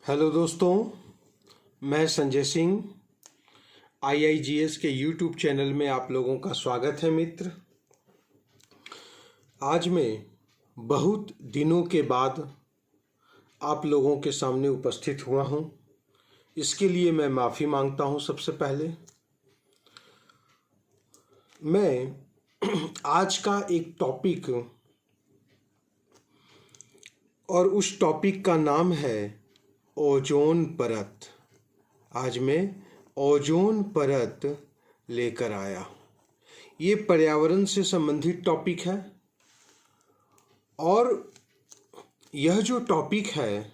Hello दोस्तों, मैं Sanjay Singh IIGS के यूट्यूब चैनल में आप लोगों का स्वागत है। मित्र, आज मैं बहुत दिनों के बाद आप लोगों के सामने उपस्थित हुआ हूं। इसके लिए मैं माफ़ी मांगता हूं। सबसे पहले मैं आज का एक टॉपिक और उस टॉपिक का नाम है ओजोन परत। आज मैं ओजोन परत लेकर आया हूँ। ये पर्यावरण से संबंधित टॉपिक है और यह जो टॉपिक है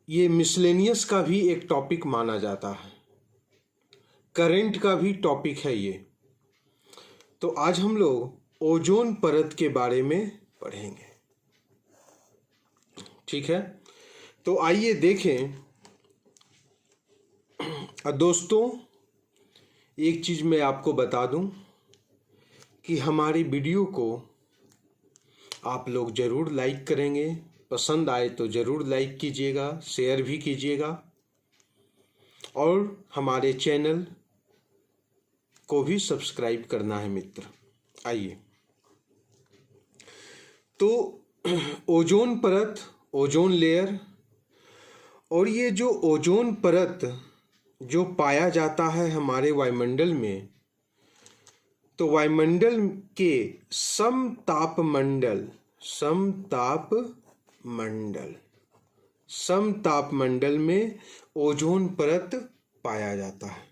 ये मिसलेनियस का भी एक टॉपिक माना जाता है, करंट का भी टॉपिक है ये। तो आज हम लोग ओजोन परत के बारे में पढ़ेंगे, ठीक है। तो आइए देखें। दोस्तों, एक चीज़ मैं आपको बता दूं कि हमारी वीडियो को आप लोग ज़रूर लाइक करेंगे। पसंद आए तो ज़रूर लाइक कीजिएगा, शेयर भी कीजिएगा और हमारे चैनल को भी सब्सक्राइब करना है मित्र। आइए, तो ओजोन परत, ओजोन लेयर, और ये जो ओजोन परत जो पाया जाता है हमारे वायुमंडल में, तो वायुमंडल के समताप मंडल में ओजोन परत पाया जाता है,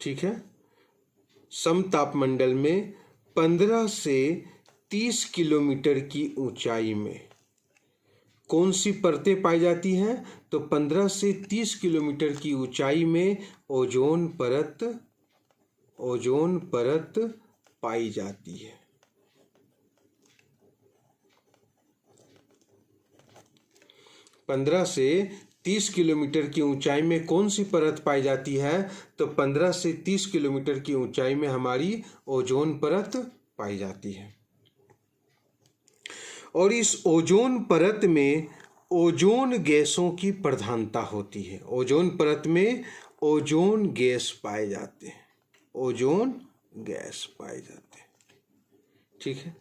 ठीक है। समताप मंडल में 15 से 30 किलोमीटर की ऊंचाई में कौन सी परतें पाई जाती हैं? तो 15 से 30 किलोमीटर की ऊंचाई में ओजोन परत पाई जाती है। पंद्रह से 30 किलोमीटर की ऊंचाई में कौन सी परत पाई जाती है? तो 15 से 30 किलोमीटर की ऊंचाई में हमारी ओजोन परत पाई जाती है। और इस ओजोन परत में ओजोन गैसों की प्रधानता होती है। ओजोन परत में ओजोन गैस पाए जाते हैं, ठीक है।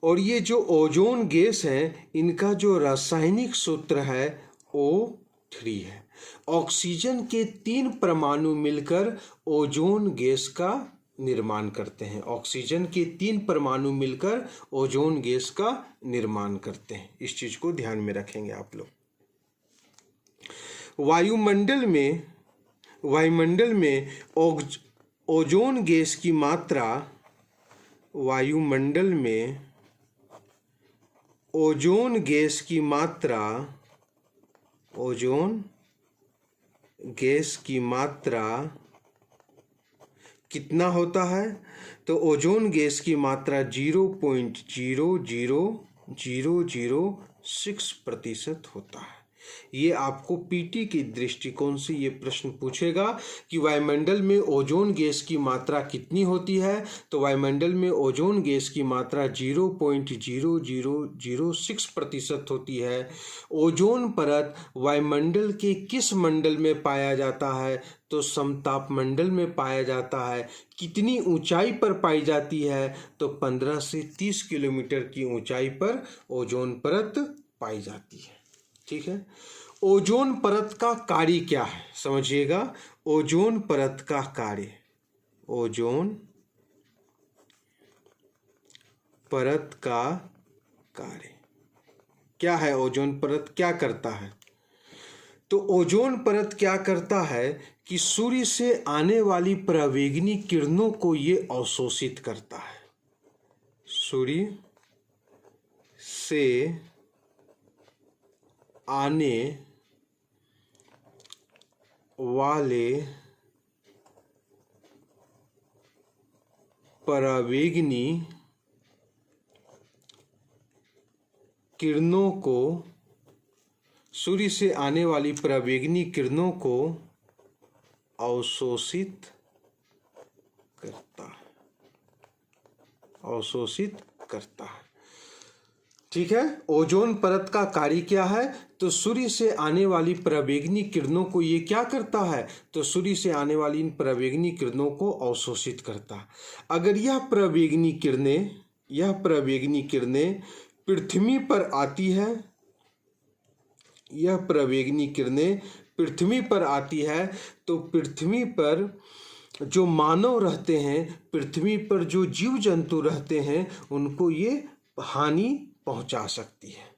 और ये जो ओजोन गैस है, इनका जो रासायनिक सूत्र है O3 है। ऑक्सीजन के 3 परमाणु मिलकर ओजोन गैस का निर्माण करते हैं। ऑक्सीजन के 3 परमाणु मिलकर ओजोन गैस का निर्माण करते हैं। इस चीज को ध्यान में रखेंगे आप लोग। वायुमंडल में ओजोन गैस की मात्रा, वायुमंडल में ओजोन गैस की मात्रा कितना होता है? तो ओजोन गैस की मात्रा 0.00006% होता है। ये आपको पीटी की दृष्टिकोण से ये प्रश्न पूछेगा कि वायुमंडल में ओजोन गैस की मात्रा कितनी होती है? तो वायुमंडल में ओजोन गैस की मात्रा 0.0006% होती है। ओजोन परत वायुमंडल के किस मंडल में पाया जाता है? तो समताप मंडल में पाया जाता है। कितनी ऊंचाई पर पाई जाती है? तो 15 से 30 किलोमीटर की ऊंचाई पर ओजोन परत पाई जाती है, ठीक है। ओजोन परत का कार्य क्या है? समझिएगा, ओजोन परत का कार्य, ओजोन परत का कार्य क्या है? ओजोन परत क्या करता है? तो ओजोन परत क्या करता है कि सूर्य से आने वाली परावैंगनी किरणों को ये अवशोषित करता है। सूर्य से आने वाले परावैंगनी किरणों को, सूर्य से आने वाली परावैंगनी किरणों को अवशोषित करता है, ठीक है। ओजोन परत का कार्य क्या है? तो सूर्य से आने वाली पराबैंगनी किरणों को ये क्या करता है? तो सूर्य से आने वाली इन पराबैंगनी किरणों को अवशोषित करता है। अगर यह पराबैंगनी किरणें पृथ्वी पर आती है, यह पराबैंगनी किरणें पृथ्वी पर आती है, तो पृथ्वी पर जो मानव रहते हैं, पृथ्वी पर जो जीव जंतु रहते हैं, उनको ये हानि पहुंचा सकती है।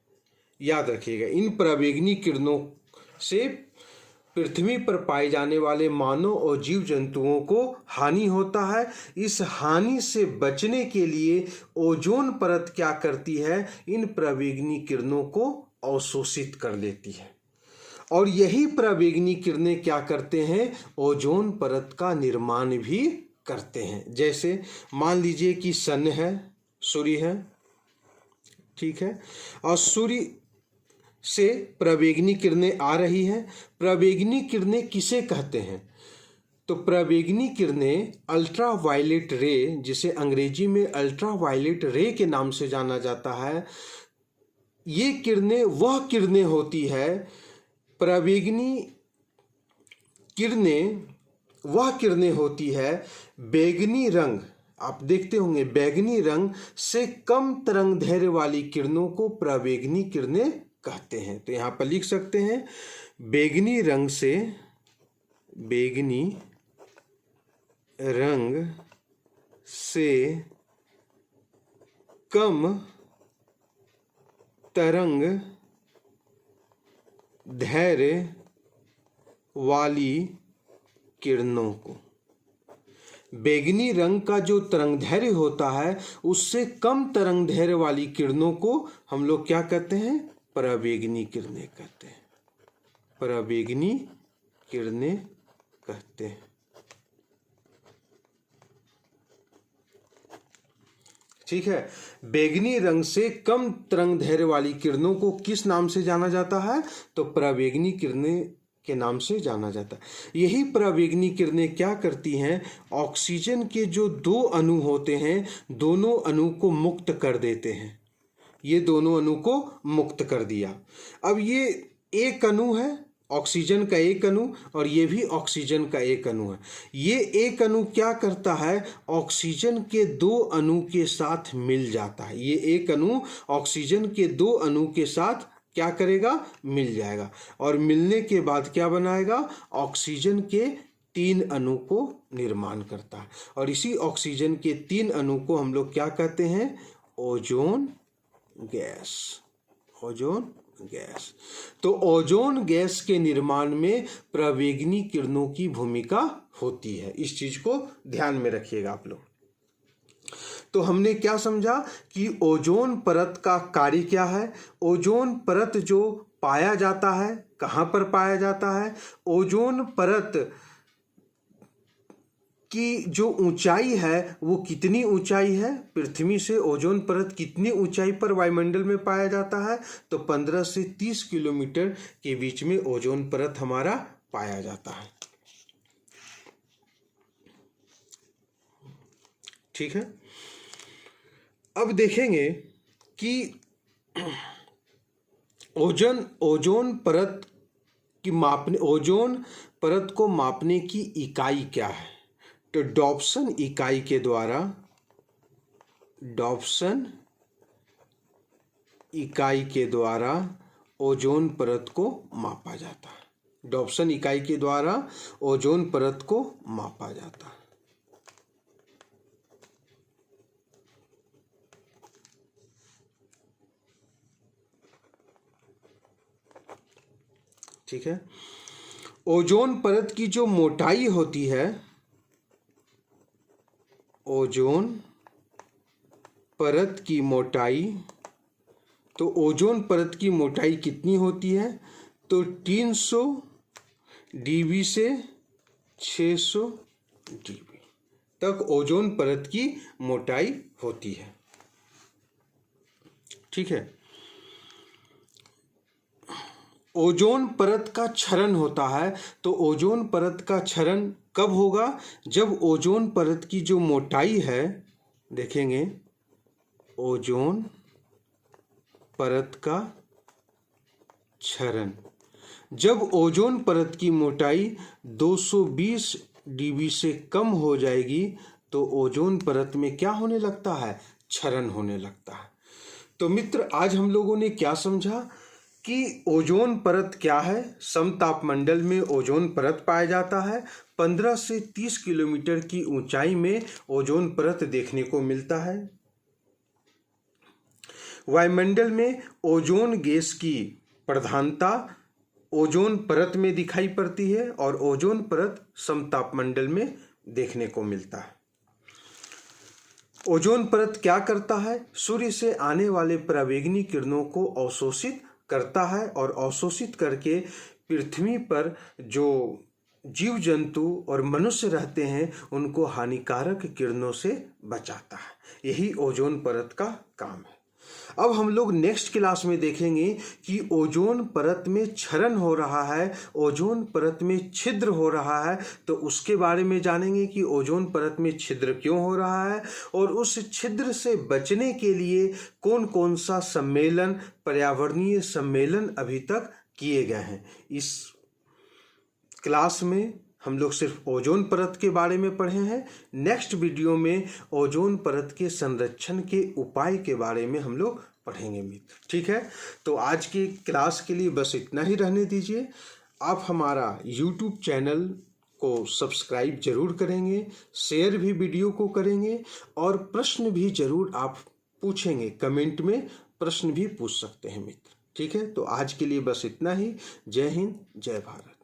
याद रखिएगा, इन पराबैंगनी किरणों से पृथ्वी पर पाए जाने वाले मानव और जीव जंतुओं को हानि होता है। इस हानि से बचने के लिए ओजोन परत क्या करती है? इन पराबैंगनी किरणों को अवशोषित कर लेती है। और यही पराबैंगनी किरणें क्या करते हैं? ओजोन परत का निर्माण भी करते हैं। जैसे मान लीजिए कि सन है, सूर्य है, ठीक है, और सूर्य से पराबैंगनी किरणें आ रही हैं। पराबैंगनी किरणें किसे कहते हैं? तो पराबैंगनी किरणें अल्ट्रा वायलेट रे, जिसे अंग्रेजी में अल्ट्रा वायलेट रे के नाम से जाना जाता है, ये किरणें वह किरणें होती है, पराबैंगनी किरणें वह किरणें होती है बैगनी रंग, आप देखते होंगे बैगनी रंग से कम तरंग दैर्घ्य वाली किरणों को पराबैंगनी किरणें कहते हैं। तो यहाँ पर लिख सकते हैं बैगनी रंग से कम तरंग दैर्घ्य वाली किरणों को, बैगनी रंग का जो तरंग दैर्घ्य होता है उससे कम तरंग दैर्घ्य वाली किरणों को हम लोग क्या कहते हैं? पराबैंगनी किरणें कहते हैं। पराबैंगनी किरणें कहते हैं। ठीक है। बैगनी रंग से कम तरंग दैर्घ्य वाली किरणों को किस नाम से जाना जाता है? तो पराबैंगनी किरणें के नाम से जाना जाता है। यही पराबैंगनी किरणें क्या करती हैं? ऑक्सीजन के जो दो अणु होते हैं, दोनों अणु को मुक्त कर देते हैं। ये दोनों अणु को मुक्त कर दिया। अब ये एक अणु है, ऑक्सीजन का एक अणु, और ये भी ऑक्सीजन का एक अणु है। ये एक अणु क्या करता है? ऑक्सीजन के दो अणु के साथ मिल जाता है। ये एक अणु ऑक्सीजन के दो अणु के साथ क्या करेगा? मिल जाएगा, और मिलने के बाद क्या बनाएगा? ऑक्सीजन के 3 अणु को निर्माण करता है। और इसी ऑक्सीजन के 3 अणु को हम लोग क्या कहते हैं? Ozone gas. Ozone gas. तो ओजोन गैस के निर्माण में पराबैंगनी किरणों की भूमिका होती है। इस चीज को ध्यान में रखिएगा आप लोग। तो हमने क्या समझा कि ओजोन परत का कार्य क्या है? ओजोन परत जो पाया जाता है, कहाँ पर पाया जाता है? ओजोन परत की जो ऊंचाई है वो कितनी ऊंचाई है? पृथ्वी से ओजोन परत कितनी ऊंचाई पर वायुमंडल में पाया जाता है? तो 15 से 30 किलोमीटर के बीच में ओजोन परत हमारा पाया जाता है। ठीक है। अब देखेंगे कि ओजोन परत को मापने की इकाई क्या है? तो डॉप्सन इकाई के द्वारा ओजोन परत को मापा जाता है। डॉप्सन इकाई के द्वारा ओजोन परत को मापा जाता है। ठीक है। ओजोन परत की जो मोटाई होती है, ओजोन परत की मोटाई, तो ओजोन परत की मोटाई कितनी होती है? तो 300 डीबी से 600 डीबी तक ओजोन परत की मोटाई होती है। ठीक है। ओजोन परत का क्षरण होता है, तो ओजोन परत का क्षरण कब होगा? जब ओजोन परत की जो मोटाई है, देखेंगे ओजोन परत का क्षरण। जब ओजोन परत की मोटाई 220 डीबी से कम हो जाएगी तो ओजोन परत में क्या होने लगता है? क्षरण होने लगता है। तो मित्र, आज हम लोगों ने क्या समझा कि ओजोन परत क्या है। समतापमंडल में ओजोन परत पाया जाता है। 15 से 30 किलोमीटर की ऊंचाई में ओजोन परत देखने को मिलता है। वायुमंडल में ओजोन गैस की प्रधानता ओजोन परत में दिखाई पड़ती है और ओजोन परत समतापमंडल में देखने को मिलता है। ओजोन परत क्या करता है? सूर्य से आने वाले पराबैंगनी किरणों को अवशोषित करता है और अवशोषित करके पृथ्वी पर जो जीव जंतु और मनुष्य रहते हैं उनको हानिकारक किरणों से बचाता है। यही ओजोन परत का काम है। अब हम लोग नेक्स्ट क्लास में देखेंगे कि ओजोन परत में क्षरण हो रहा है, ओजोन परत में छिद्र हो रहा है, तो उसके बारे में जानेंगे कि ओजोन परत में छिद्र क्यों हो रहा है और उस छिद्र से बचने के लिए कौन कौन सा सम्मेलन, पर्यावरणीय सम्मेलन अभी तक किए गए हैं। इस क्लास में हम लोग सिर्फ ओजोन परत के बारे में पढ़े हैं। नेक्स्ट वीडियो में ओजोन परत के संरक्षण के उपाय के बारे में हम लोग पढ़ेंगे मित्र। ठीक है, तो आज की क्लास के लिए बस इतना ही रहने दीजिए। आप हमारा YouTube चैनल को सब्सक्राइब जरूर करेंगे, शेयर भी वीडियो को करेंगे और प्रश्न भी जरूर आप पूछेंगे, कमेंट में प्रश्न भी पूछ सकते हैं मित्र। ठीक है, तो आज के लिए बस इतना ही। जय हिंद, जय भारत।